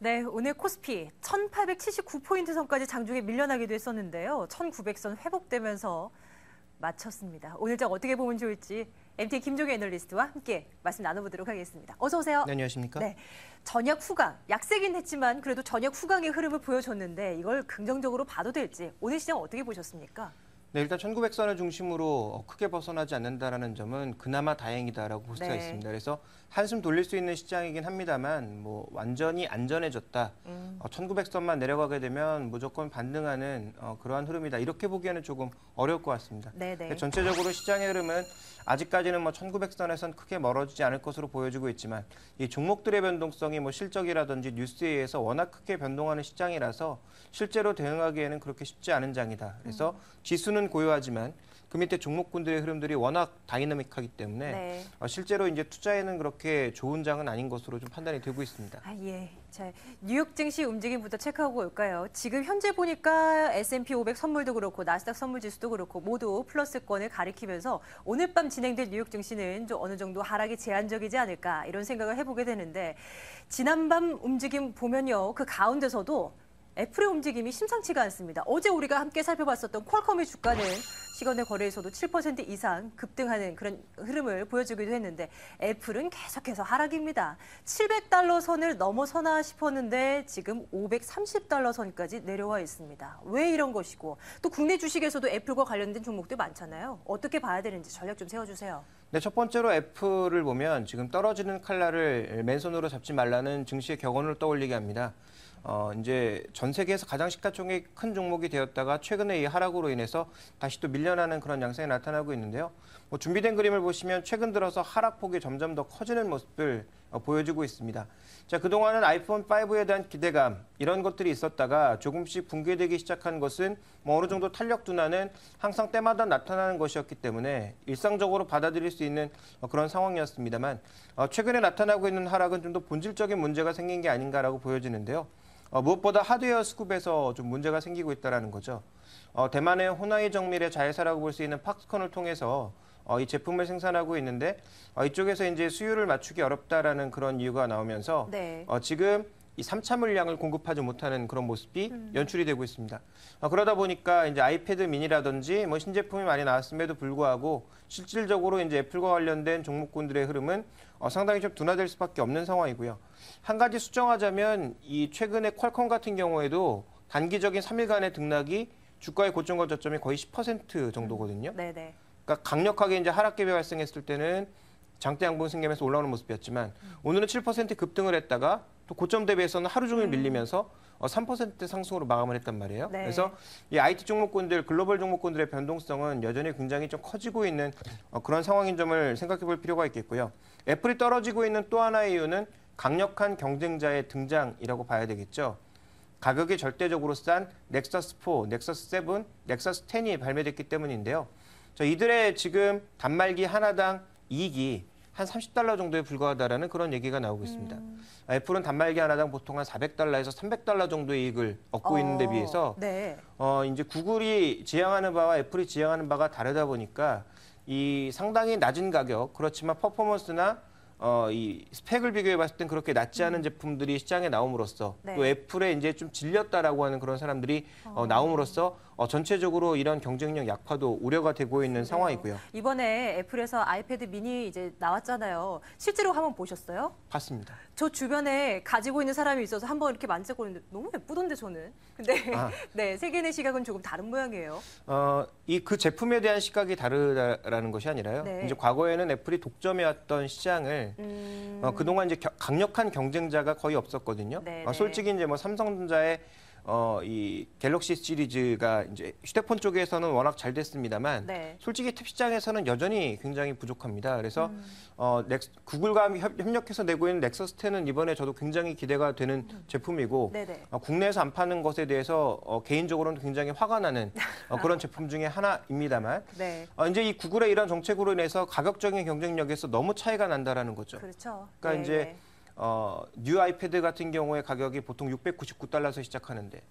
네, 오늘 코스피 1879포인트 선까지 장중에 밀려나기도 했었는데요. 1900선 회복되면서 마쳤습니다. 오늘 장 어떻게 보면 좋을지 MT 김종희 애널리스트와 함께 말씀 나눠보도록 하겠습니다. 어서 오세요. 네, 안녕하십니까? 네, 전약 후강, 약세긴 했지만 그래도 전약 후강의 흐름을 보여줬는데 이걸 긍정적으로 봐도 될지 오늘 시장 어떻게 보셨습니까? 네, 일단 1900선을 중심으로 크게 벗어나지 않는다라는 점은 그나마 다행이다라고 볼 수가 네. 있습니다. 그래서 한숨 돌릴 수 있는 시장이긴 합니다만 뭐 완전히 안전해졌다. 1900선만 내려가게 되면 무조건 반등하는 그러한 흐름이다. 이렇게 보기에는 조금 어려울 것 같습니다. 네네. 전체적으로 시장의 흐름은 아직까지는 뭐 1900선에선 크게 멀어지지 않을 것으로 보여지고 있지만 이 종목들의 변동성이 뭐 실적이라든지 뉴스에 의해서 워낙 크게 변동하는 시장이라서 실제로 대응하기에는 그렇게 쉽지 않은 장이다. 그래서 지수는 고요하지만 그 밑에 종목군들의 흐름들이 워낙 다이나믹하기 때문에 네. 실제로 이제 투자에는 그렇게 좋은 장은 아닌 것으로 좀 판단이 되고 있습니다. 예. 자, 뉴욕 증시 움직임부터 체크하고 올까요? 지금 현재 보니까 S&P 500 선물도 그렇고 나스닥 선물 지수도 그렇고 모두 플러스권을 가리키면서 오늘 밤 진행될 뉴욕 증시는 좀 어느 정도 하락이 제한적이지 않을까 이런 생각을 해보게 되는데 지난밤 움직임 보면요. 그 가운데서도 애플의 움직임이 심상치가 않습니다. 어제 우리가 함께 살펴봤었던 퀄컴의 주가는 시간의 거래에서도 7% 이상 급등하는 그런 흐름을 보여주기도 했는데 애플은 계속해서 하락입니다. 700달러 선을 넘어서나 싶었는데 지금 530달러 선까지 내려와 있습니다. 왜 이런 것이고 또 국내 주식에서도 애플과 관련된 종목들 많잖아요. 어떻게 봐야 되는지 전략 좀 세워주세요. 네, 첫 번째로 애플을 보면 지금 떨어지는 칼날을 맨손으로 잡지 말라는 증시의 격언을 떠올리게 합니다. 이제 전 세계에서 가장 시가총액이 큰 종목이 되었다가 최근에 이 하락으로 인해서 다시 또 밀려나는 그런 양상이 나타나고 있는데요. 뭐 준비된 그림을 보시면 최근 들어서 하락폭이 점점 더 커지는 모습을 보여주고 있습니다. 자, 그동안은 아이폰 5에 대한 기대감 이런 것들이 있었다가 조금씩 붕괴되기 시작한 것은 뭐 어느 정도 탄력 둔화는 항상 때마다 나타나는 것이었기 때문에 일상적으로 받아들일 수 있는 그런 상황이었습니다만 최근에 나타나고 있는 하락은 좀 더 본질적인 문제가 생긴 게 아닌가라고 보여지는데요. 무엇보다 하드웨어 수급에서 좀 문제가 생기고 있다는 거죠. 대만의 호나이 정밀의 자회사라고 볼 수 있는 팍스콘을 통해서 이 제품을 생산하고 있는데 이쪽에서 이제 수요를 맞추기 어렵다라는 그런 이유가 나오면서 네. 지금 이 3차 물량을 공급하지 못하는 그런 모습이 연출이 되고 있습니다. 그러다 보니까 이제 아이패드 미니라든지 뭐 신제품이 많이 나왔음에도 불구하고 실질적으로 이제 애플과 관련된 종목군들의 흐름은 상당히 좀 둔화될 수밖에 없는 상황이고요. 한 가지 수정하자면 이 최근에 퀄컴 같은 경우에도 단기적인 3일간의 등락이 주가의 고점과 저점이 거의 10% 정도거든요. 네네. 그러니까 강력하게 이제 하락갭이 발생했을 때는 장대 양봉 생기면서 올라오는 모습이었지만 오늘은 7% 급등을 했다가 또 고점 대비해서는 하루 종일 밀리면서 3% 상승으로 마감을 했단 말이에요. 네. 그래서 이 IT 종목군들, 글로벌 종목군들의 변동성은 여전히 굉장히 좀 커지고 있는 그런 상황인 점을 생각해 볼 필요가 있겠고요. 애플이 떨어지고 있는 또 하나의 이유는 강력한 경쟁자의 등장이라고 봐야 되겠죠. 가격이 절대적으로 싼 넥서스 4, 넥서스 7, 넥서스 10이 발매됐기 때문인데요. 이들의 지금 단말기 하나당 이익이 한 30달러 정도에 불과하다라는 그런 얘기가 나오고 있습니다. 애플은 단말기 하나당 보통 한 400달러에서 300달러 정도의 이익을 얻고 있는 데 비해서 네. 이제 구글이 지향하는 바와 애플이 지향하는 바가 다르다 보니까 이 상당히 낮은 가격 그렇지만 퍼포먼스나 이 스펙을 비교해 봤을 땐 그렇게 낮지 않은 제품들이 시장에 나옴으로써 네. 또 애플에 이제 좀 질렸다라고 하는 그런 사람들이 나옴으로써 전체적으로 이런 경쟁력 약화도 우려가 되고 있는 상황이고요. 이번에 애플에서 아이패드 미니 이제 나왔잖아요. 실제로 한번 보셨어요? 봤습니다. 저 주변에 가지고 있는 사람이 있어서 한번 이렇게 만져보는데 너무 예쁘던데 저는. 근데 네, 세계인의 시각은 조금 다른 모양이에요. 이 그 제품에 대한 시각이 다르다라는 것이 아니라요. 네. 이제 과거에는 애플이 독점해왔던 시장을 그동안 이제 강력한 경쟁자가 거의 없었거든요. 네, 솔직히 이제 뭐 삼성전자의 이 갤럭시 시리즈가 이제 휴대폰 쪽에서는 워낙 잘 됐습니다만 네. 솔직히 탭 시장에서는 여전히 굉장히 부족합니다. 그래서 구글과 협력해서 내고 있는 넥서스 10은 이번에 저도 굉장히 기대가 되는 제품이고 네네. 국내에서 안 파는 것에 대해서 개인적으로는 굉장히 화가 나는 그런 제품 중에 하나입니다만 네. 이제 이 구글의 이런 정책으로 인해서 가격적인 경쟁력에서 너무 차이가 난다라는 거죠. 그렇죠. 그러니까 네, 이제 네. 뉴 아이패드 같은 경우에 가격이 보통 699달러에서 시작하는데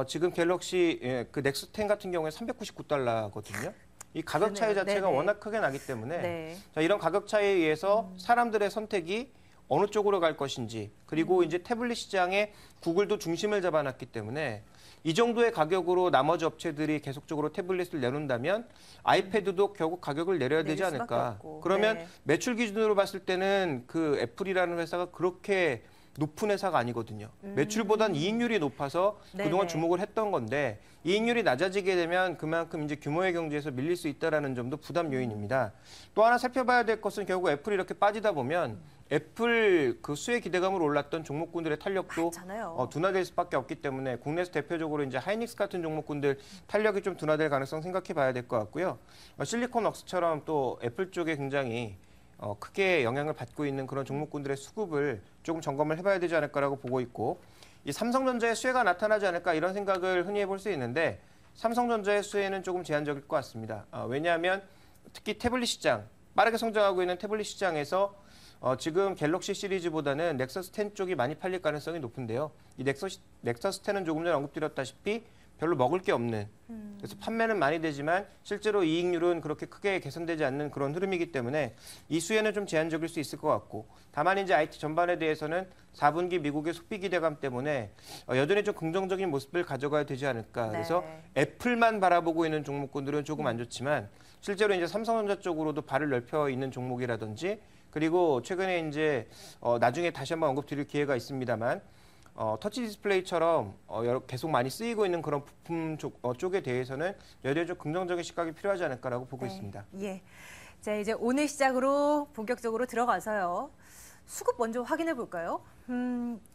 지금 갤럭시 그 넥스 10 같은 경우에 399달러거든요. 이 가격 차이 그러네요. 자체가 네네. 워낙 크게 나기 때문에 네. 자, 이런 가격 차이에 의해서 사람들의 선택이 어느 쪽으로 갈 것인지 그리고 이제 태블릿 시장에 구글도 중심을 잡아놨기 때문에 이 정도의 가격으로 나머지 업체들이 계속적으로 태블릿을 내놓는다면 아이패드도 결국 가격을 내려야 되지 내릴 수밖에 않을까. 없고. 그러면 네. 매출 기준으로 봤을 때는 그 애플이라는 회사가 그렇게 높은 회사가 아니거든요. 매출보단 이익률이 높아서 그동안 네네. 주목을 했던 건데 이익률이 낮아지게 되면 그만큼 이제 규모의 경제에서 밀릴 수 있다라는 점도 부담 요인입니다. 또 하나 살펴봐야 될 것은 결국 애플이 이렇게 빠지다 보면 애플 그 수혜 기대감으로 올랐던 종목군들의 탄력도 많잖아요. 둔화될 수밖에 없기 때문에 국내에서 대표적으로 이제 하이닉스 같은 종목군들 탄력이 좀 둔화될 가능성 생각해 봐야 될 것 같고요. 실리콘웍스처럼 또 애플 쪽에 굉장히 크게 영향을 받고 있는 그런 종목군들의 수급을 조금 점검을 해봐야 되지 않을까라고 보고 있고 이 삼성전자의 수혜가 나타나지 않을까 이런 생각을 흔히 해볼 수 있는데 삼성전자의 수혜는 조금 제한적일 것 같습니다. 왜냐하면 특히 태블릿 시장, 빠르게 성장하고 있는 태블릿 시장에서 지금 갤럭시 시리즈보다는 넥서스 10 쪽이 많이 팔릴 가능성이 높은데요. 이 넥서스 10은 조금 전에 언급드렸다시피 별로 먹을 게 없는 그래서 판매는 많이 되지만 실제로 이익률은 그렇게 크게 개선되지 않는 그런 흐름이기 때문에 이 수혜는 좀 제한적일 수 있을 것 같고 다만 이제 IT 전반에 대해서는 4분기 미국의 소비 기대감 때문에 여전히 좀 긍정적인 모습을 가져가야 되지 않을까. 네. 그래서 애플만 바라보고 있는 종목군들은 조금 안 좋지만 실제로 이제 삼성전자 쪽으로도 발을 넓혀 있는 종목이라든지 그리고 최근에 이제 나중에 다시 한번 언급드릴 기회가 있습니다만 터치 디스플레이처럼 계속 많이 쓰이고 있는 그런 부품 쪽에 대해서는 여전히 좀 긍정적인 시각이 필요하지 않을까라고 보고 있습니다. 예. 자, 이제 오늘 시작으로 본격적으로 들어가서요. 수급 먼저 확인해 볼까요?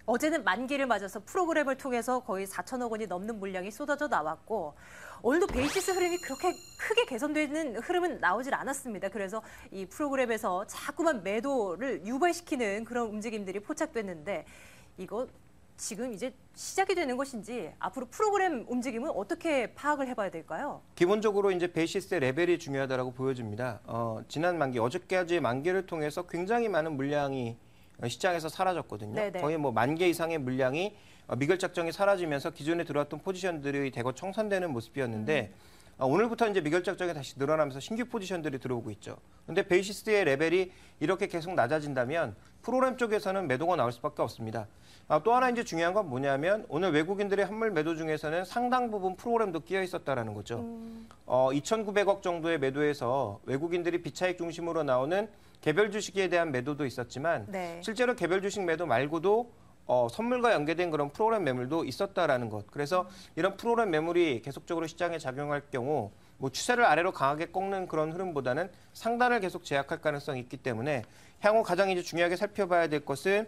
어제는 만기를 맞아서 프로그램을 통해서 거의 4천억 원이 넘는 물량이 쏟아져 나왔고 오늘도 베이시스 흐름이 그렇게 크게 개선되는 흐름은 나오질 않았습니다. 그래서 이 프로그램에서 자꾸만 매도를 유발시키는 그런 움직임들이 포착됐는데 이거 지금 이제 시작이 되는 것인지 앞으로 프로그램 움직임은 어떻게 파악을 해봐야 될까요? 기본적으로 이제 베이시스의 레벨이 중요하다고 보여집니다. 지난 만기, 어저께까지의 만기를 통해서 굉장히 많은 물량이 시장에서 사라졌거든요. 네네. 거의 뭐 10,000개 이상의 물량이 미결작정이 사라지면서 기존에 들어왔던 포지션들이 대거 청산되는 모습이었는데 오늘부터 이제 미결작정이 다시 늘어나면서 신규 포지션들이 들어오고 있죠. 그런데 베이시스의 레벨이 이렇게 계속 낮아진다면 프로그램 쪽에서는 매도가 나올 수밖에 없습니다. 또 하나 이제 중요한 건 뭐냐면 오늘 외국인들의 환물 매도 중에서는 상당 부분 프로그램도 끼어 있었다라는 거죠. 2,900억 정도의 매도에서 외국인들이 비차익 중심으로 나오는 개별 주식에 대한 매도도 있었지만 네. 실제로 개별 주식 매도 말고도 선물과 연계된 그런 프로그램 매물도 있었다라는 것. 그래서 이런 프로그램 매물이 계속적으로 시장에 작용할 경우 뭐 추세를 아래로 강하게 꺾는 그런 흐름보다는 상단을 계속 제약할 가능성이 있기 때문에 향후 가장 이제 중요하게 살펴봐야 될 것은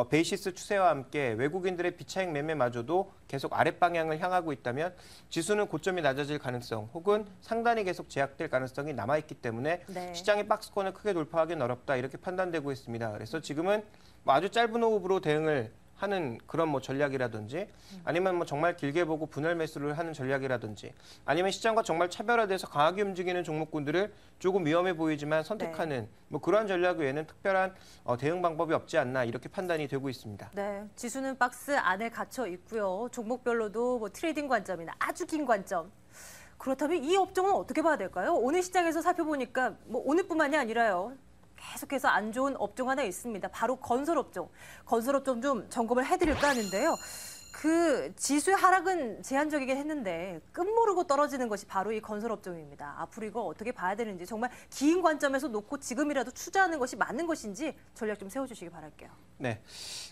베이시스 추세와 함께 외국인들의 비차익 매매마저도 계속 아랫방향을 향하고 있다면 지수는 고점이 낮아질 가능성 혹은 상단이 계속 제약될 가능성이 남아있기 때문에 네. 시장의 박스권을 크게 돌파하기는 어렵다 이렇게 판단되고 있습니다. 그래서 지금은 뭐 아주 짧은 호흡으로 대응을 하는 그런 뭐 전략이라든지 아니면 뭐 정말 길게 보고 분할 매수를 하는 전략이라든지 아니면 시장과 정말 차별화돼서 강하게 움직이는 종목군들을 조금 위험해 보이지만 선택하는 뭐 그러한 전략 외에는 특별한 대응 방법이 없지 않나 이렇게 판단이 되고 있습니다. 네, 지수는 박스 안에 갇혀 있고요. 종목별로도 뭐 트레이딩 관점이나 아주 긴 관점. 그렇다면 이 업종은 어떻게 봐야 될까요? 오늘 시장에서 살펴보니까 뭐 오늘뿐만이 아니라요. 계속해서 안 좋은 업종 하나 있습니다. 바로 건설업종. 건설업종 좀 점검을 해드릴까 하는데요. 그 지수의 하락은 제한적이긴 했는데 끝모르고 떨어지는 것이 바로 이 건설업종입니다. 앞으로 이거 어떻게 봐야 되는지 정말 긴 관점에서 놓고 지금이라도 투자하는 것이 맞는 것인지 전략 좀 세워주시기 바랄게요. 네.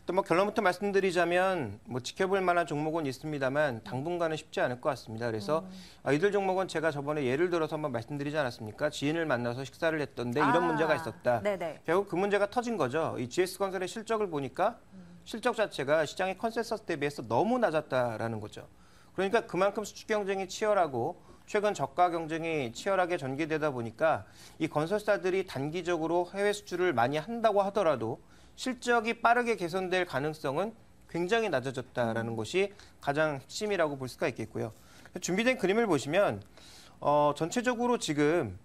또 뭐 결론부터 말씀드리자면 뭐 지켜볼 만한 종목은 있습니다만 당분간은 쉽지 않을 것 같습니다. 그래서 이들 종목은 제가 저번에 예를 들어서 한번 말씀드리지 않았습니까? 지인을 만나서 식사를 했던데 이런 문제가 있었다. 네네. 결국 그 문제가 터진 거죠. 이 GS건설의 실적을 보니까 실적 자체가 시장의 컨센서스 대비해서 너무 낮았다라는 거죠. 그러니까 그만큼 수출 경쟁이 치열하고 최근 저가 경쟁이 치열하게 전개되다 보니까 이 건설사들이 단기적으로 해외 수출을 많이 한다고 하더라도 실적이 빠르게 개선될 가능성은 굉장히 낮아졌다라는 것이 가장 핵심이라고 볼 수가 있겠고요. 준비된 그림을 보시면 전체적으로 지금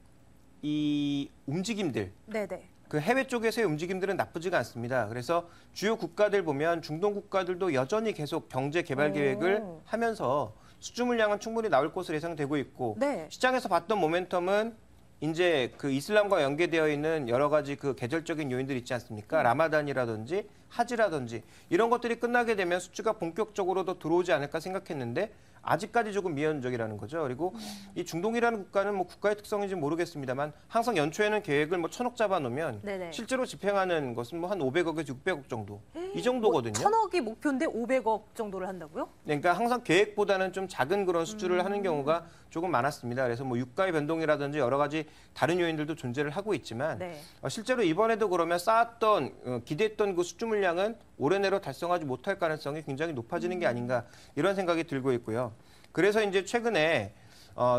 이 움직임들 네네. 그 해외 쪽에서의 움직임들은 나쁘지가 않습니다. 그래서 주요 국가들 보면 중동 국가들도 여전히 계속 경제 개발 계획을 하면서 수주 물량은 충분히 나올 것으로 예상되고 있고 네. 시장에서 봤던 모멘텀은 이제 그 이슬람과 연계되어 있는 여러 가지 그 계절적인 요인들 있지 않습니까? 라마단이라든지 하지라든지 이런 것들이 끝나게 되면 수주가 본격적으로 더 들어오지 않을까 생각했는데 아직까지 조금 미온적이라는 거죠. 그리고 이 중동이라는 국가는 뭐 국가의 특성인지 모르겠습니다만 항상 연초에는 계획을 뭐 1,000억 잡아놓으면 네네. 실제로 집행하는 것은 뭐 한 500억에서 600억 정도 이 정도거든요. 1,000억이 목표인데 500억 정도를 한다고요? 그러니까 항상 계획보다는 좀 작은 그런 수주를 하는 경우가 조금 많았습니다. 그래서 뭐 유가의 변동이라든지 여러 가지 다른 요인들도 존재를 하고 있지만 네. 실제로 이번에도 그러면 쌓았던 기대했던 그 수주 물량은 올해 내로 달성하지 못할 가능성이 굉장히 높아지는 게 아닌가 이런 생각이 들고 있고요. 그래서 이제 최근에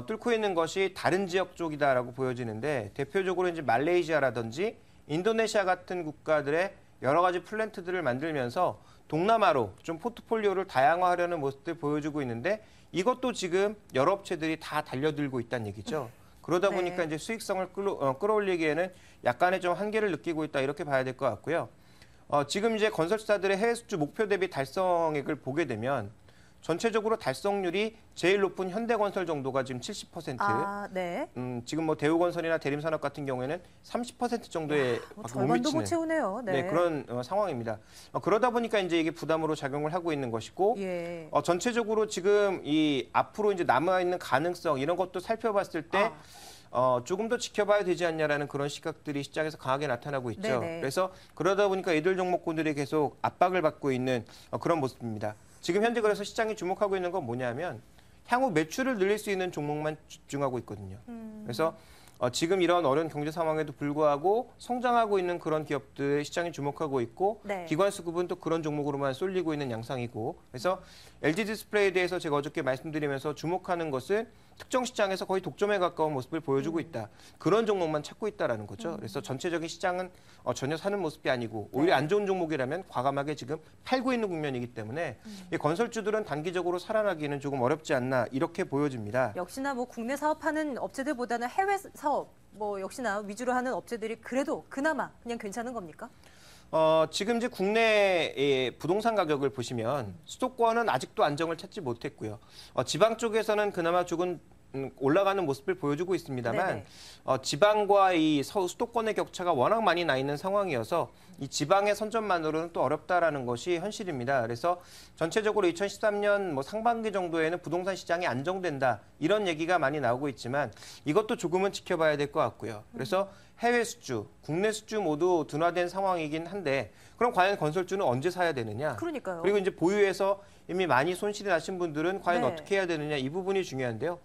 뚫고 있는 것이 다른 지역 쪽이다라고 보여지는데 대표적으로 이제 말레이시아라든지 인도네시아 같은 국가들의 여러 가지 플랜트들을 만들면서 동남아로 좀 포트폴리오를 다양화하려는 모습들 보여주고 있는데 이것도 지금 여러 업체들이 다 달려들고 있다는 얘기죠. 그러다 네. 보니까 이제 수익성을 끌어올리기에는 약간의 좀 한계를 느끼고 있다 이렇게 봐야 될 것 같고요. 지금 이제 건설사들의 해외 수주 목표 대비 달성액을 보게 되면 전체적으로 달성률이 제일 높은 현대건설 정도가 지금 70%. 아, 네. 지금 뭐 대우건설이나 대림산업 같은 경우에는 30% 정도에 못 절반도 못 미치는 채우네요. 네. 네, 그런 상황입니다. 그러다 보니까 이제 이게 부담으로 작용을 하고 있는 것이고 예. 전체적으로 지금 이 앞으로 이제 남아 있는 가능성 이런 것도 살펴봤을 때 조금 더 지켜봐야 되지 않냐라는 그런 시각들이 시장에서 강하게 나타나고 있죠. 네네. 그래서 그러다 보니까 이들 종목군들이 계속 압박을 받고 있는 그런 모습입니다. 지금 현재 그래서 시장이 주목하고 있는 건 뭐냐면 향후 매출을 늘릴 수 있는 종목만 집중하고 있거든요. 그래서 지금 이런 어려운 경제 상황에도 불구하고 성장하고 있는 그런 기업들의 시장이 주목하고 있고 네. 기관 수급은 또 그런 종목으로만 쏠리고 있는 양상이고 그래서 LG 디스플레이에 대해서 제가 어저께 말씀드리면서 주목하는 것은 특정 시장에서 거의 독점에 가까운 모습을 보여주고 있다. 그런 종목만 찾고 있다라는 거죠. 그래서 전체적인 시장은 전혀 사는 모습이 아니고 오히려 네. 안 좋은 종목이라면 과감하게 지금 팔고 있는 국면이기 때문에 이 건설주들은 단기적으로 살아나기는 조금 어렵지 않나 이렇게 보여집니다. 역시나 뭐 국내 사업하는 업체들보다는 해외 사업 뭐 역시나 위주로 하는 업체들이 그래도 그나마 그냥 괜찮은 겁니까? 지금 이제 국내의 부동산 가격을 보시면 수도권은 아직도 안정을 찾지 못했고요. 지방 쪽에서는 그나마 조금 올라가는 모습을 보여주고 있습니다만 네네. 지방과 이 수도권의 격차가 워낙 많이 나 있는 상황이어서 이 지방의 선점만으로는 또 어렵다라는 것이 현실입니다. 그래서 전체적으로 2013년 뭐 상반기 정도에는 부동산 시장이 안정된다 이런 얘기가 많이 나오고 있지만 이것도 조금은 지켜봐야 될 것 같고요. 그래서 해외 수주, 국내 수주 모두 둔화된 상황이긴 한데 그럼 과연 건설주는 언제 사야 되느냐? 그러니까요. 그리고 이제 보유해서 이미 많이 손실이 나신 분들은 과연 네. 어떻게 해야 되느냐 이 부분이 중요한데요.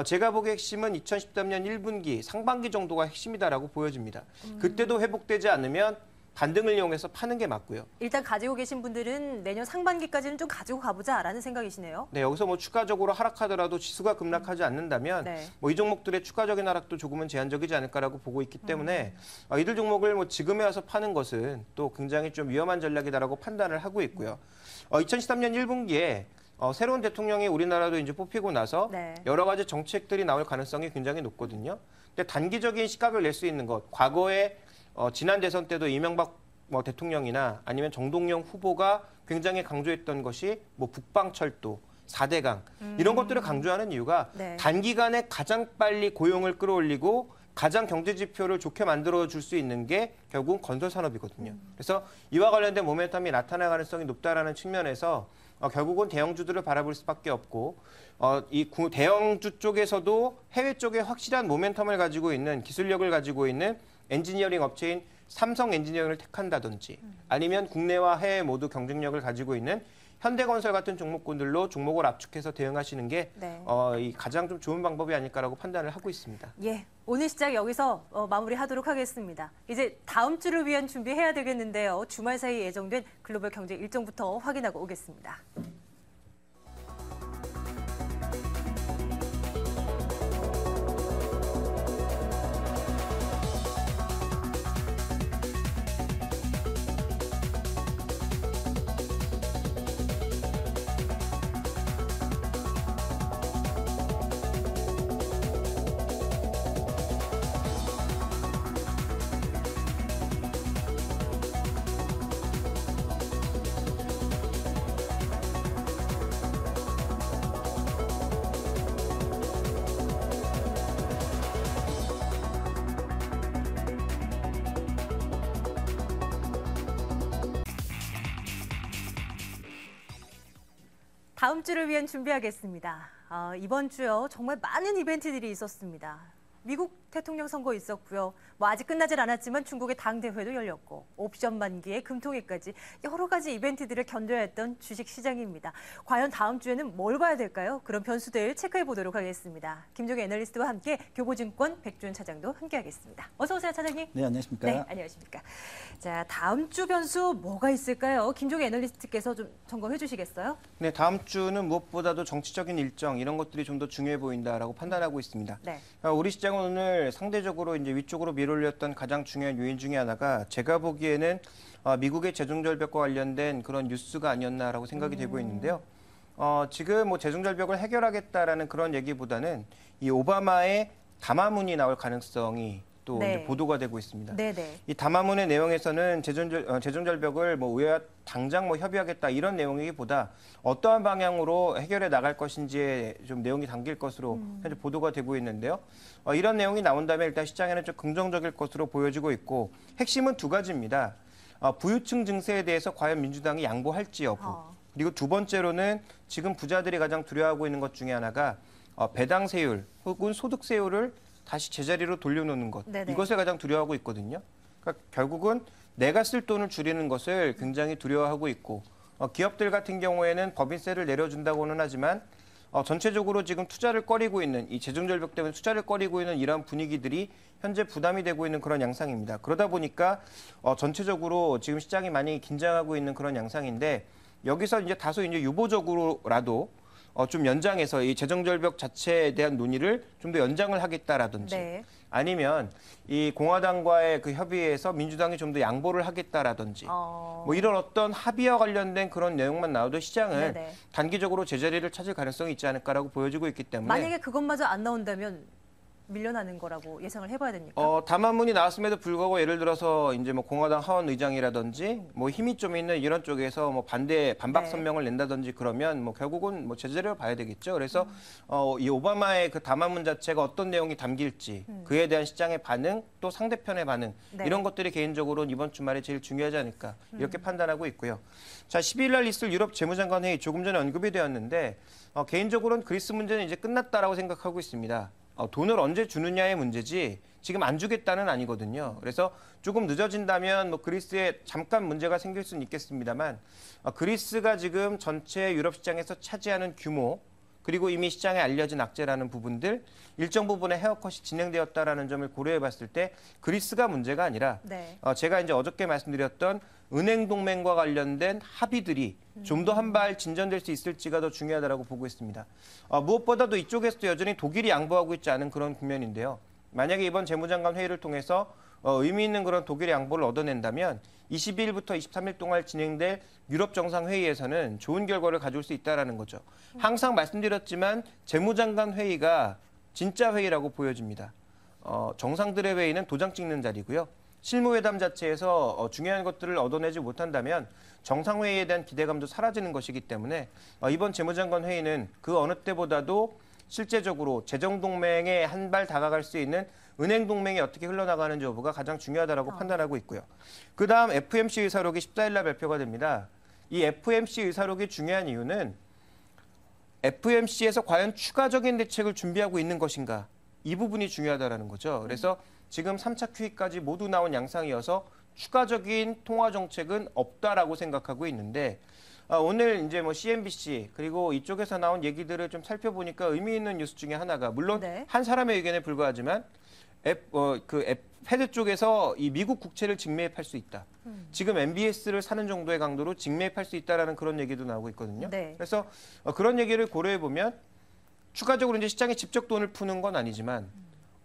제가 보기에 핵심은 2013년 1분기, 상반기 정도가 핵심이다라고 보여집니다. 그때도 회복되지 않으면 반등을 이용해서 파는 게 맞고요. 일단 가지고 계신 분들은 내년 상반기까지는 좀 가지고 가보자라는 생각이시네요. 네, 여기서 뭐 추가적으로 하락하더라도 지수가 급락하지 않는다면 네. 뭐 이 종목들의 추가적인 하락도 조금은 제한적이지 않을까라고 보고 있기 때문에 이들 종목을 뭐 지금에 와서 파는 것은 또 굉장히 좀 위험한 전략이다라고 판단을 하고 있고요. 2013년 1분기에 새로운 대통령이 우리나라도 이제 뽑히고 나서 네. 여러 가지 정책들이 나올 가능성이 굉장히 높거든요. 근데 단기적인 시각을 낼 수 있는 것, 과거에 지난 대선 때도 이명박 대통령이나 아니면 정동영 후보가 굉장히 강조했던 것이 뭐 북방철도, 4대강 이런 것들을 강조하는 이유가 네. 단기간에 가장 빨리 고용을 끌어올리고 가장 경제 지표를 좋게 만들어 줄 수 있는 게 결국 건설 산업이거든요. 그래서 이와 관련된 모멘텀이 나타날 가능성이 높다라는 측면에서 결국은 대형주들을 바라볼 수밖에 없고 이 대형주 쪽에서도 해외 쪽에 확실한 모멘텀을 가지고 있는 기술력을 가지고 있는 엔지니어링 업체인 삼성 엔지니어링을 택한다든지 아니면 국내와 해외 모두 경쟁력을 가지고 있는 현대건설 같은 종목군들로 종목을 압축해서 대응하시는 게 네. 이 가장 좀 좋은 방법이 아닐까라고 판단을 하고 있습니다. 예, 오늘 시작 여기서 마무리하도록 하겠습니다. 이제 다음 주를 위한 준비해야 되겠는데요. 주말 사이 예정된 글로벌 경제 일정부터 확인하고 오겠습니다. 다음 주를 위한 준비하겠습니다. 이번 주요 정말 많은 이벤트들이 있었습니다. 미국 대통령 선거 있었고요. 뭐 아직 끝나질 않았지만 중국의 당대회도 열렸고 옵션 만기에 금통위까지 여러 가지 이벤트들을 견뎌야 했던 주식시장입니다. 과연 다음 주에는 뭘 봐야 될까요? 그런 변수들 체크해 보도록 하겠습니다. 김종희 애널리스트와 함께 교보증권 백주현 차장도 함께하겠습니다. 어서 오세요, 차장님. 네, 안녕하십니까. 네, 안녕하십니까. 자, 다음 주 변수 뭐가 있을까요? 김종희 애널리스트께서 좀 점검해 주시겠어요? 네, 다음 주는 무엇보다도 정치적인 일정 이런 것들이 좀 더 중요해 보인다라고 판단하고 있습니다. 네. 우리 시장은 오늘 상대적으로 이제 위쪽으로 밀어올렸던 가장 중요한 요인 중에 하나가 제가 보기에는 미국의 재정절벽과 관련된 그런 뉴스가 아니었나라고 생각이 되고 있는데요. 지금 뭐 재정절벽을 해결하겠다라는 그런 얘기보다는 이 오바마의 담화문이 나올 가능성이 또 네. 이제 보도가 되고 있습니다. 네네. 이 담화문의 내용에서는 재정절벽을 뭐 우리와 당장 뭐 협의하겠다 이런 내용이기보다 어떠한 방향으로 해결해 나갈 것인지에 좀 내용이 담길 것으로 현재 보도가 되고 있는데요. 이런 내용이 나온다면 일단 시장에는 좀 긍정적일 것으로 보여지고 있고 핵심은 두 가지입니다. 부유층 증세에 대해서 과연 민주당이 양보할지 여부. 그리고 두 번째로는 지금 부자들이 가장 두려워하고 있는 것 중에 하나가 배당세율 혹은 소득세율을 다시 제자리로 돌려놓는 것. 네네. 이것을 가장 두려워하고 있거든요. 그러니까 결국은 내가 쓸 돈을 줄이는 것을 굉장히 두려워하고 있고 기업들 같은 경우에는 법인세를 내려준다고는 하지만 전체적으로 지금 투자를 꺼리고 있는 이 재정절벽 때문에 투자를 꺼리고 있는 이런 분위기들이 현재 부담이 되고 있는 그런 양상입니다. 그러다 보니까 전체적으로 지금 시장이 많이 긴장하고 있는 그런 양상인데 여기서 이제 다소 이제 유보적으로라도 좀 연장해서 이 재정절벽 자체에 대한 논의를 좀 더 연장을 하겠다라든지 네. 아니면 이 공화당과의 그 협의에서 민주당이 좀 더 양보를 하겠다라든지 뭐 이런 어떤 합의와 관련된 그런 내용만 나와도 시장은 네네. 단기적으로 제자리를 찾을 가능성이 있지 않을까라고 보여지고 있기 때문에 만약에 그것마저 안 나온다면 밀려나는 거라고 예상을 해봐야 됩니까? 담화문이 나왔음에도 불구하고 예를 들어서 이제 뭐 공화당 하원 의장이라든지 뭐 힘이 좀 있는 이런 쪽에서 뭐 반박 네. 성명을 낸다든지 그러면 뭐 결국은 뭐 제재를 봐야 되겠죠. 그래서 이 오바마의 그 담화문 자체가 어떤 내용이 담길지 그에 대한 시장의 반응 또 상대편의 반응 네. 이런 것들이 개인적으로는 이번 주말에 제일 중요하지 않을까 이렇게 판단하고 있고요. 자, 12일 날 있을 유럽 재무장관 회의 조금 전에 언급이 되었는데 개인적으로는 그리스 문제는 이제 끝났다라고 생각하고 있습니다. 돈을 언제 주느냐의 문제지 지금 안 주겠다는 아니거든요. 그래서 조금 늦어진다면 뭐 그리스에 잠깐 문제가 생길 수는 있겠습니다만 그리스가 지금 전체 유럽 시장에서 차지하는 규모 그리고 이미 시장에 알려진 악재라는 부분들 일정 부분의 헤어컷이 진행되었다라는 점을 고려해 봤을 때 그리스가 문제가 아니라 네. 제가 이제 어저께 말씀드렸던 은행 동맹과 관련된 합의들이 좀 더 한 발 진전될 수 있을지가 더 중요하다고 보고 있습니다. 무엇보다도 이쪽에서도 여전히 독일이 양보하고 있지 않은 그런 국면인데요. 만약에 이번 재무장관 회의를 통해서 의미 있는 그런 독일의 양보를 얻어낸다면 22일부터 23일 동안 진행될 유럽 정상회의에서는 좋은 결과를 가져올 수 있다는 거죠. 항상 말씀드렸지만 재무장관 회의가 진짜 회의라고 보여집니다. 정상들의 회의는 도장 찍는 자리고요. 실무회담 자체에서 중요한 것들을 얻어내지 못한다면 정상회의에 대한 기대감도 사라지는 것이기 때문에 이번 재무장관 회의는 그 어느 때보다도 실제적으로 재정동맹에 한 발 다가갈 수 있는 은행동맹이 어떻게 흘러나가는지 여부가 가장 중요하다고 판단하고 있고요. 그다음 FMC 의사록이 14일 날 발표가 됩니다. 이 FMC 의사록이 중요한 이유는 FMC에서 과연 추가적인 대책을 준비하고 있는 것인가 이 부분이 중요하다는 거죠. 그래서 지금 3차 QE까지 모두 나온 양상이어서 추가적인 통화 정책은 없다라고 생각하고 있는데 오늘 이제 뭐 CNBC 그리고 이쪽에서 나온 얘기들을 좀 살펴보니까 의미 있는 뉴스 중에 하나가 물론 네. 한 사람의 의견에 불과하지만 페드 쪽에서 이 미국 국채를 직매입할 수 있다. 지금 MBS를 사는 정도의 강도로 직매입할 수 있다라는 그런 얘기도 나오고 있거든요. 네. 그래서 그런 얘기를 고려해 보면 추가적으로 이제 시장에 직접 돈을 푸는 건 아니지만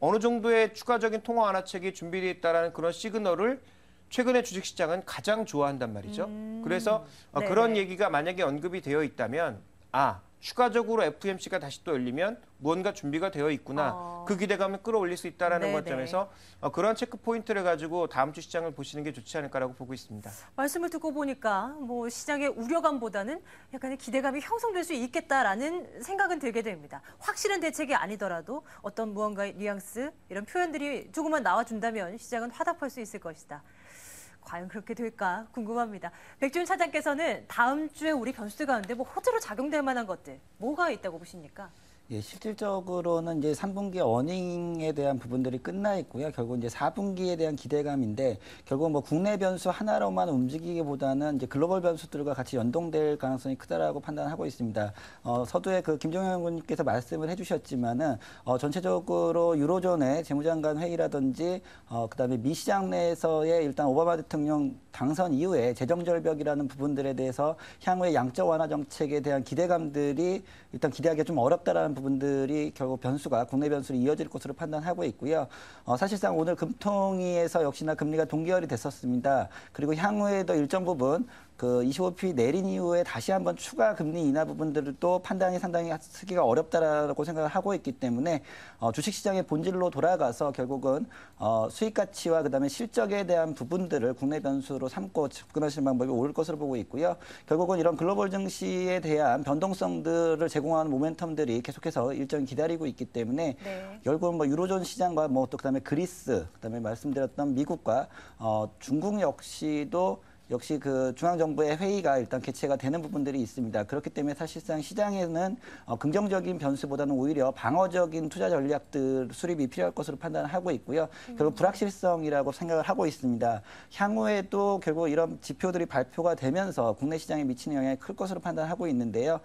어느 정도의 추가적인 통화 완화책이 준비되어 있다라는 그런 시그널을 최근에 주식시장은 가장 좋아한단 말이죠. 그래서 네네. 그런 얘기가 만약에 언급이 되어 있다면 추가적으로 FMC가 다시 또 열리면 무언가 준비가 되어 있구나. 그 기대감을 끌어올릴 수 있다는 네네. 관점에서 그런 체크 포인트를 가지고 다음 주 시장을 보시는 게 좋지 않을까라고 보고 있습니다. 말씀을 듣고 보니까 뭐 시장의 우려감보다는 약간의 기대감이 형성될 수 있겠다라는 생각은 들게 됩니다. 확실한 대책이 아니더라도 어떤 무언가의 뉘앙스 이런 표현들이 조금만 나와준다면 시장은 화답할 수 있을 것이다. 과연 그렇게 될까 궁금합니다. 백준 차장께서는 다음 주에 우리 변수들 가운데 뭐 호재로 작용될 만한 것들 뭐가 있다고 보십니까? 예, 실질적으로는 이제 3분기 어닝에 대한 부분들이 끝나 있고요. 결국 이제 4분기에 대한 기대감인데 결국 뭐 국내 변수 하나로만 움직이기보다는 이제 글로벌 변수들과 같이 연동될 가능성이 크다라고 판단하고 있습니다. 서두에 그 김종현 의원님께서 말씀을 해주셨지만은 전체적으로 유로존의 재무장관 회의라든지 그다음에 미 시장 내에서의 일단 오바마 대통령 당선 이후에 재정 절벽이라는 부분들에 대해서 향후의 양적 완화 정책에 대한 기대감들이 일단 기대하기가 좀 어렵다라는 부분들이 결국 변수가 국내 변수로 이어질 것으로 판단하고 있고요. 사실상 오늘 금통위에서 역시나 금리가 동결이 됐었습니다. 그리고 향후에도 일정 부분 그 25p 내린 이후에 다시 한번 추가 금리 인하 부분들을 또 판단이 상당히 하기가 어렵다라고 생각을 하고 있기 때문에 주식시장의 본질로 돌아가서 결국은 수익 가치와 그다음에 실적에 대한 부분들을 국내 변수로 삼고 접근하시는 방법이 옳을 것으로 보고 있고요. 결국은 이런 글로벌 증시에 대한 변동성들을 제공하는 모멘텀들이 계속해서 일정히 기다리고 있기 때문에 네. 결국은 뭐 유로존 시장과 뭐 또 그다음에 그리스, 그다음에 말씀드렸던 미국과 중국 역시 그 중앙정부의 회의가 일단 개최가 되는 부분들이 있습니다. 그렇기 때문에 사실상 시장에는 긍정적인 변수보다는 오히려 방어적인 투자 전략들 수립이 필요할 것으로 판단하고 있고요. 결국 불확실성이라고 생각을 하고 있습니다. 향후에도 결국 이런 지표들이 발표가 되면서 국내 시장에 미치는 영향이 클 것으로 판단하고 있는데요.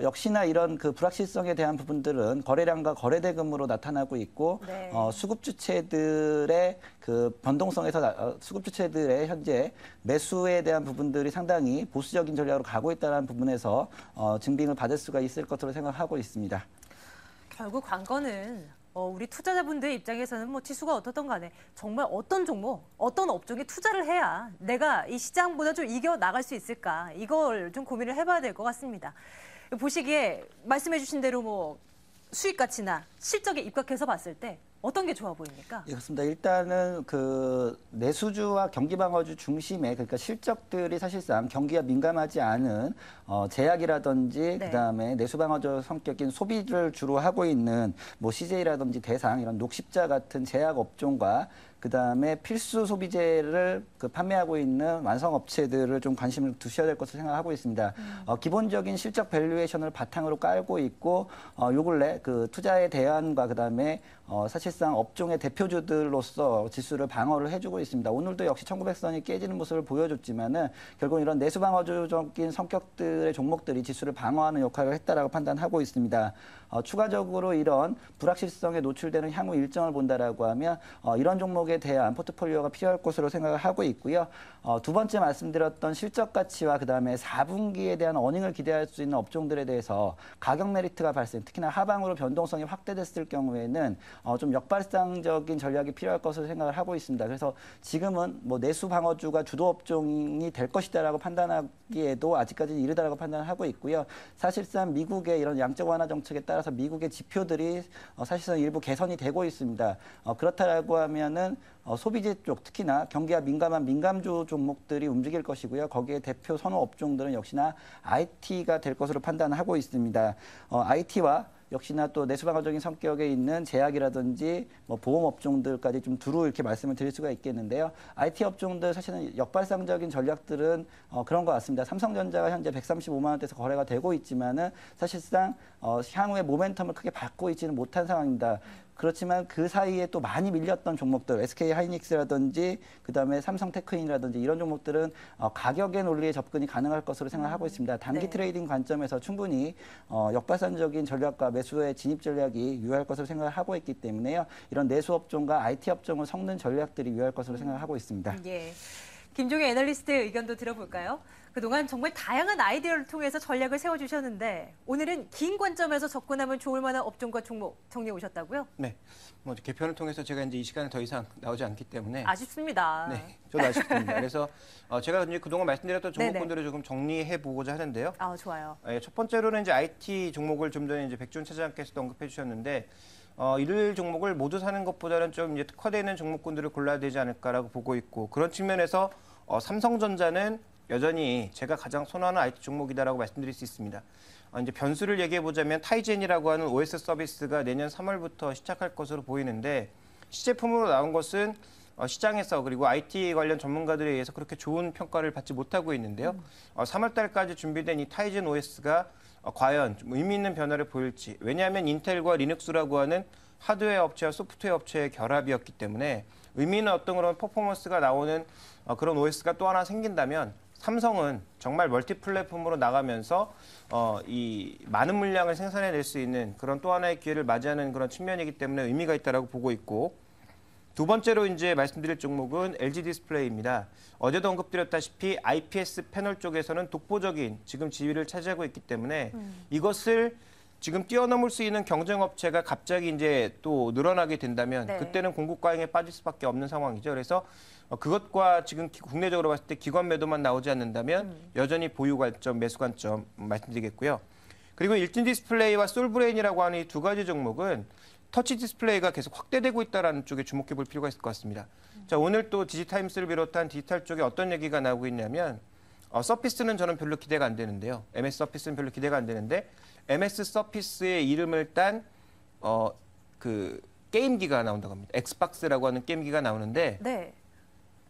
역시나 이런 그 불확실성에 대한 부분들은 거래량과 거래대금으로 나타나고 있고 네. 수급 주체들의 그 변동성에서 수급 주체들의 현재 매수에 대한 부분들이 상당히 보수적인 전략으로 가고 있다는 부분에서 증빙을 받을 수가 있을 것으로 생각하고 있습니다. 결국 관건은 우리 투자자분들 입장에서는 뭐 지수가 어떻든 간에 정말 어떤 종목, 어떤 업종에 투자를 해야 내가 이 시장보다 좀 이겨 나갈 수 있을까 이걸 좀 고민을 해봐야 될 것 같습니다. 보시기에 말씀해 주신 대로 뭐 수익 가치나 실적에 입각해서 봤을 때 어떤 게 좋아 보입니까? 예, 그렇습니다. 일단은 그 내수주와 경기방어주 중심의 그러니까 실적들이 사실상 경기가 민감하지 않은 제약이라든지 네. 그다음에 내수방어주 성격인 소비를 주로 하고 있는 뭐 CJ라든지 대상 이런 녹십자 같은 제약 업종과 그다음에 필수 소비재를 그 판매하고 있는 완성업체들을 좀 관심을 두셔야 될 것으로 생각하고 있습니다. 기본적인 실적 밸류에이션을 바탕으로 깔고 있고 요 근래 그 투자의 대안과 그다음에 사실상 업종의 대표주들로서 지수를 방어를 해주고 있습니다. 오늘도 역시 1900선이 깨지는 모습을 보여줬지만은 결국 이런 내수방어주적인 성격들의 종목들이 지수를 방어하는 역할을 했다라고 판단하고 있습니다. 추가적으로 이런 불확실성에 노출되는 향후 일정을 본다라고 하면 이런 종목에 대한 포트폴리오가 필요할 것으로 생각을 하고 있고요. 두 번째 말씀드렸던 실적 가치와 그다음에 4분기에 대한 어닝을 기대할 수 있는 업종들에 대해서 가격 메리트가 발생, 특히나 하방으로 변동성이 확대됐을 경우에는 좀 역발상적인 전략이 필요할 것으로 생각을 하고 있습니다. 그래서 지금은 뭐 내수 방어주가 주도 업종이 될 것이다라고 판단하기에도 아직까지는 이르다라고 판단을 하고 있고요. 사실상 미국의 이런 양적 완화 정책에 따라서 미국의 지표들이 사실상 일부 개선이 되고 있습니다. 그렇다라고 하면은 소비재 쪽 특히나 경기가 민감한 민감주 종목들이 움직일 것이고요. 거기에 대표 선호 업종들은 역시나 IT가 될 것으로 판단하고 있습니다. IT와 역시나 또 내수방어적인 성격에 있는 제약이라든지 뭐 보험 업종들까지 좀 두루 이렇게 말씀을 드릴 수가 있겠는데요. IT 업종들 사실은 역발상적인 전략들은 그런 것 같습니다. 삼성전자가 현재 135만 원대에서 거래가 되고 있지만은 사실상 향후에 모멘텀을 크게 받고 있지는 못한 상황입니다. 그렇지만 그 사이에 또 많이 밀렸던 종목들, SK 하이닉스라든지 그다음에 삼성 테크인이라든지 이런 종목들은 가격의 논리에 접근이 가능할 것으로 생각하고 있습니다. 단기 네. 트레이딩 관점에서 충분히 역발상적인 전략과 매수의 진입 전략이 유효할 것으로 생각을 하고 있기 때문에요. 이런 내수 업종과 IT 업종을 섞는 전략들이 유효할 것으로 생각하고 있습니다. 예. 김종현 애널리스트의 의견도 들어볼까요? 그동안 정말 다양한 아이디어를 통해서 전략을 세워주셨는데 오늘은 긴 관점에서 접근하면 좋을 만한 업종과 종목 정리해 오셨다고요? 네. 뭐 개편을 통해서 제가 이제 이 시간에 더 이상 나오지 않기 때문에 아쉽습니다. 네, 저도 아쉽습니다. 그래서 제가 이제 그동안 말씀드렸던 네네. 종목군들을 조금 정리해 보고자 하는데요. 아, 좋아요. 첫 번째로는 이제 IT 종목을 좀 전에 이제 백준 차장께서도 언급해 주셨는데 이들 종목을 모두 사는 것보다는 좀 이제 특화되어 있는 종목군들을 골라야 되지 않을까라고 보고 있고 그런 측면에서 삼성전자는 여전히 제가 가장 선호하는 IT 종목이다라고 말씀드릴 수 있습니다. 이제 변수를 얘기해 보자면 타이젠이라고 하는 OS 서비스가 내년 3월부터 시작할 것으로 보이는데 시제품으로 나온 것은 시장에서 그리고 IT 관련 전문가들에 의해서 그렇게 좋은 평가를 받지 못하고 있는데요. 3월 달까지 준비된 이 타이즌 OS가 과연 좀 의미 있는 변화를 보일지. 왜냐하면 인텔과 리눅스라고 하는 하드웨어 업체와 소프트웨어 업체의 결합이었기 때문에 의미 있는 어떤 그런 퍼포먼스가 나오는 그런 OS가 또 하나 생긴다면 삼성은 정말 멀티 플랫폼으로 나가면서 이 많은 물량을 생산해낼 수 있는 그런 또 하나의 기회를 맞이하는 그런 측면이기 때문에 의미가 있다라고 보고 있고, 두 번째로 이제 말씀드릴 종목은 LG 디스플레이입니다. 어제도 언급드렸다시피 IPS 패널 쪽에서는 독보적인 지금 지위를 차지하고 있기 때문에 이것을 지금 뛰어넘을 수 있는 경쟁 업체가 갑자기 이제 또 늘어나게 된다면 네. 그때는 공급 과잉에 빠질 수밖에 없는 상황이죠. 그래서 그것과 지금 국내적으로 봤을 때 기관 매도만 나오지 않는다면 여전히 보유 관점, 매수 관점 말씀드리겠고요. 그리고 일진 디스플레이와 솔브레인이라고 하는 이 두 가지 종목은 터치 디스플레이가 계속 확대되고 있다는 쪽에 주목해 볼 필요가 있을 것 같습니다. 자, 오늘 또 디지타임스를 비롯한 디지털 쪽에 어떤 얘기가 나오고 있냐면 서피스는 저는 별로 기대가 안 되는데요. MS 서피스는 별로 기대가 안 되는데 MS 서피스의 이름을 딴 그 게임기가 나온다고 합니다. 엑스박스라고 하는 게임기가 나오는데 네.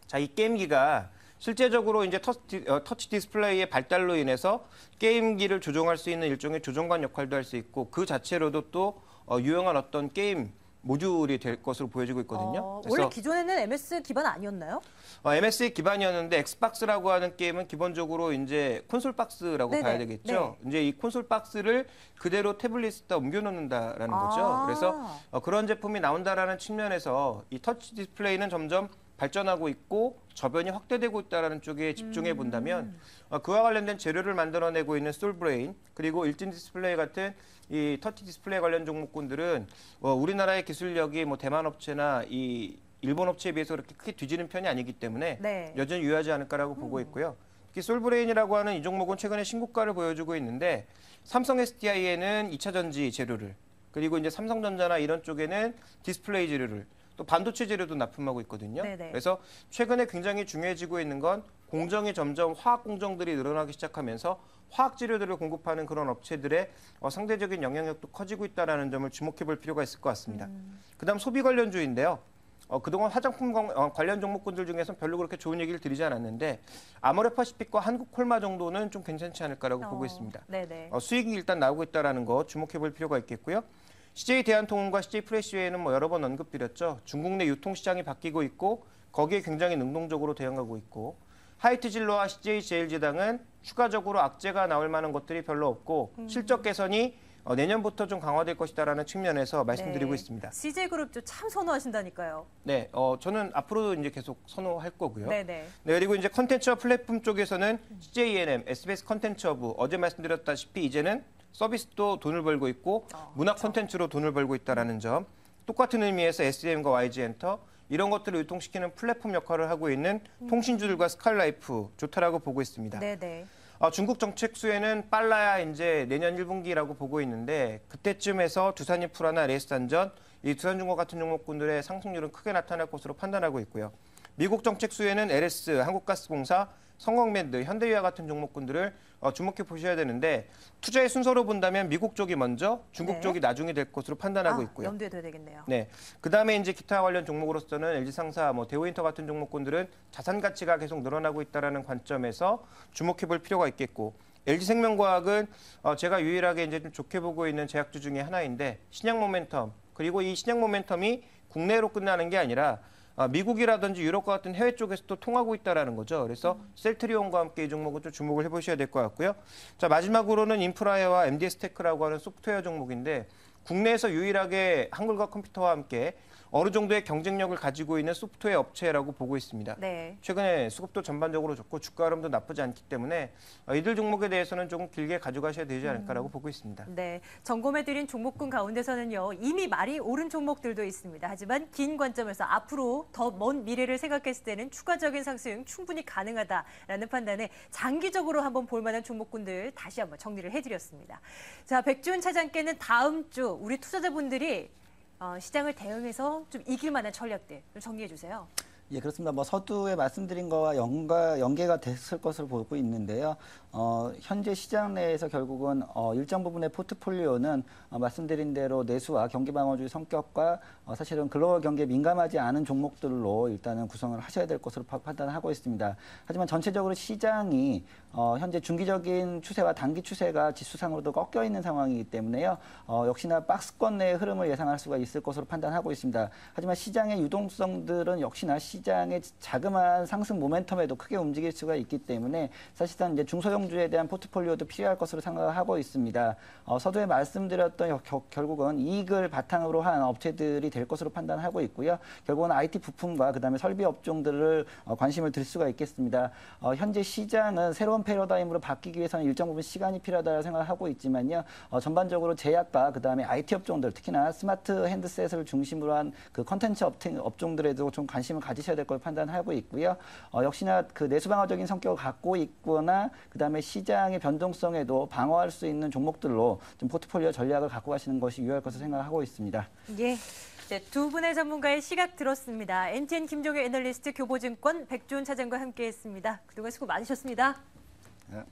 자, 이 게임기가 실제적으로 이제 터치 디스플레이의 발달로 인해서 게임기를 조종할 수 있는 일종의 조종관 역할도 할 수 있고 그 자체로도 또 유용한 어떤 게임 모듈이 될 것으로 보여지고 있거든요. 원래 기존에는 MS 기반 아니었나요? MS의 기반이었는데 엑스박스라고 하는 게임은 기본적으로 이제 콘솔 박스라고 네네. 봐야 되겠죠. 이제 이 콘솔 박스를 그대로 태블릿에다 옮겨놓는다라는 거죠. 그래서 그런 제품이 나온다라는 측면에서 이 터치 디스플레이는 점점 발전하고 있고 저변이 확대되고 있다는 쪽에 집중해 본다면 그와 관련된 재료를 만들어내고 있는 솔브레인 그리고 일진 디스플레이 같은 이 터치 디스플레이 관련 종목군들은 우리나라의 기술력이 뭐 대만 업체나 이 일본 업체에 비해서 그렇게 크게 뒤지는 편이 아니기 때문에 네. 여전히 유효하지 않을까라고 보고 있고요. 특히 솔브레인이라고 하는 이 종목은 최근에 신고가를 보여주고 있는데 삼성 SDI에는 2차 전지 재료를 그리고 이제 삼성전자나 이런 쪽에는 디스플레이 재료를 또 반도체 재료도 납품하고 있거든요. 네네. 그래서 최근에 굉장히 중요해지고 있는 건 공정이 점점 화학 공정들이 늘어나기 시작하면서 화학 재료들을 공급하는 그런 업체들의 상대적인 영향력도 커지고 있다는 점을 주목해 볼 필요가 있을 것 같습니다. 그다음 소비 관련주인데요. 그동안 화장품 관련 종목군들 중에서는 별로 그렇게 좋은 얘기를 드리지 않았는데 아모레파시픽과 한국콜마 정도는 좀 괜찮지 않을까라고 보고 있습니다. 네네. 수익이 일단 나오고 있다는 거 주목해 볼 필요가 있겠고요. CJ 대한통운과 CJ 프레시웨이는 뭐 여러 번 언급드렸죠. 중국 내 유통시장이 바뀌고 있고 거기에 굉장히 능동적으로 대응하고 있고 하이트진로와 CJ 제일제당은 추가적으로 악재가 나올 만한 것들이 별로 없고 실적 개선이 내년부터 좀 강화될 것이다라는 측면에서 말씀드리고 있습니다. CJ그룹도 참 선호하신다니까요. 네, 저는 앞으로도 이제 계속 선호할 거고요. 네네. 네, 그리고 이제 컨텐츠와 플랫폼 쪽에서는 CJ ENM, SBS 컨텐츠 허브 어제 말씀드렸다시피 이제는 서비스도 돈을 벌고 있고 문화 콘텐츠로 돈을 벌고 있다는 점. 똑같은 의미에서 SM과 YG엔터 이런 것들을 유통시키는 플랫폼 역할을 하고 있는 통신주들과 스칼라이프 좋다라고 보고 있습니다. 네네. 중국 정책 수혜는 빨라야 이제 내년 1분기라고 보고 있는데 그때쯤에서 두산인프라나 레이스단전, 이 두산중공 같은 종목군들의 상승률은 크게 나타날 것으로 판단하고 있고요. 미국 정책 수혜는 LS, 한국가스공사, 성공밴드, 현대위아 같은 종목군들을 주목해 보셔야 되는데 투자의 순서로 본다면 미국 쪽이 먼저, 중국 네. 쪽이 나중에 될 것으로 판단하고 있고요. 염두에 둬야 되겠네요. 네, 그다음에 이제 기타 관련 종목으로서는 LG상사, 대우인터 같은 종목군들은 자산 가치가 계속 늘어나고 있다라는 관점에서 주목해 볼 필요가 있겠고 LG생명과학은 제가 유일하게 이제 좀 좋게 보고 있는 제약주 중에 하나인데 신약 모멘텀 그리고 이 신약 모멘텀이 국내로 끝나는 게 아니라 미국이라든지 유럽과 같은 해외 쪽에서도 통하고 있다라는 거죠. 그래서 셀트리온과 함께 이 종목은 좀 주목을 해보셔야 될 것 같고요. 자, 마지막으로는 인프라웨어와 MDS테크라고 하는 소프트웨어 종목인데 국내에서 유일하게 한글과 컴퓨터와 함께 어느 정도의 경쟁력을 가지고 있는 소프트웨어 업체라고 보고 있습니다. 네. 최근에 수급도 전반적으로 좋고 주가 흐름도 나쁘지 않기 때문에 이들 종목에 대해서는 조금 길게 가져가셔야 되지 않을까라고 보고 있습니다. 네, 점검해드린 종목군 가운데서는요, 이미 말이 오른 종목들도 있습니다. 하지만 긴 관점에서 앞으로 더 먼 미래를 생각했을 때는 추가적인 상승 충분히 가능하다라는 판단에 장기적으로 한번 볼 만한 종목군들 다시 한번 정리를 해드렸습니다. 자, 백준 차장께는 다음 주 우리 투자자분들이 시장을 대응해서 좀 이길 만한 전략들 좀 정리해 주세요. 예, 그렇습니다. 뭐 서두에 말씀드린 거와 연계가 됐을 것으로 보고 있는데요. 현재 시장 내에서 결국은 일정 부분의 포트폴리오는 말씀드린 대로 내수와 경기 방어주의 성격과 사실은 글로벌 경기에 민감하지 않은 종목들로 일단은 구성을 하셔야 될 것으로 판단하고 있습니다. 하지만 전체적으로 시장이 현재 중기적인 추세와 단기 추세가 지수상으로도 꺾여 있는 상황이기 때문에요. 역시나 박스권 내의 흐름을 예상할 수가 있을 것으로 판단하고 있습니다. 하지만 시장의 유동성들은 역시나 시장의 자그마한 상승 모멘텀에도 크게 움직일 수가 있기 때문에 사실상 이제 중소형주에 대한 포트폴리오도 필요할 것으로 생각하고 있습니다. 서두에 말씀드렸던 결국은 이익을 바탕으로 한 업체들이 될 것으로 판단하고 있고요. 결국은 IT 부품과 그다음에 설비 업종들을 관심을 들 수가 있겠습니다. 현재 시장은 새로운 패러다임으로 바뀌기 위해서는 일정 부분 시간이 필요하다고 생각하고 있지만요. 전반적으로 제약과 그다음에 IT 업종들, 특히나 스마트 핸드셋을 중심으로 한 그 컨텐츠 업종들에도 좀 관심을 가지셔야 될 걸 판단하고 있고요. 역시나 그 내수 방어적인 성격을 갖고 있거나 그다음에 시장의 변동성에도 방어할 수 있는 종목들로 좀 포트폴리오 전략을 갖고 가시는 것이 유효할 것으로 생각하고 있습니다. 예. 네, 두 분의 전문가의 시각 들었습니다. NTN 김종효 애널리스트, 교보증권 백주훈 차장과 함께했습니다. 그동안 수고 많으셨습니다. 네.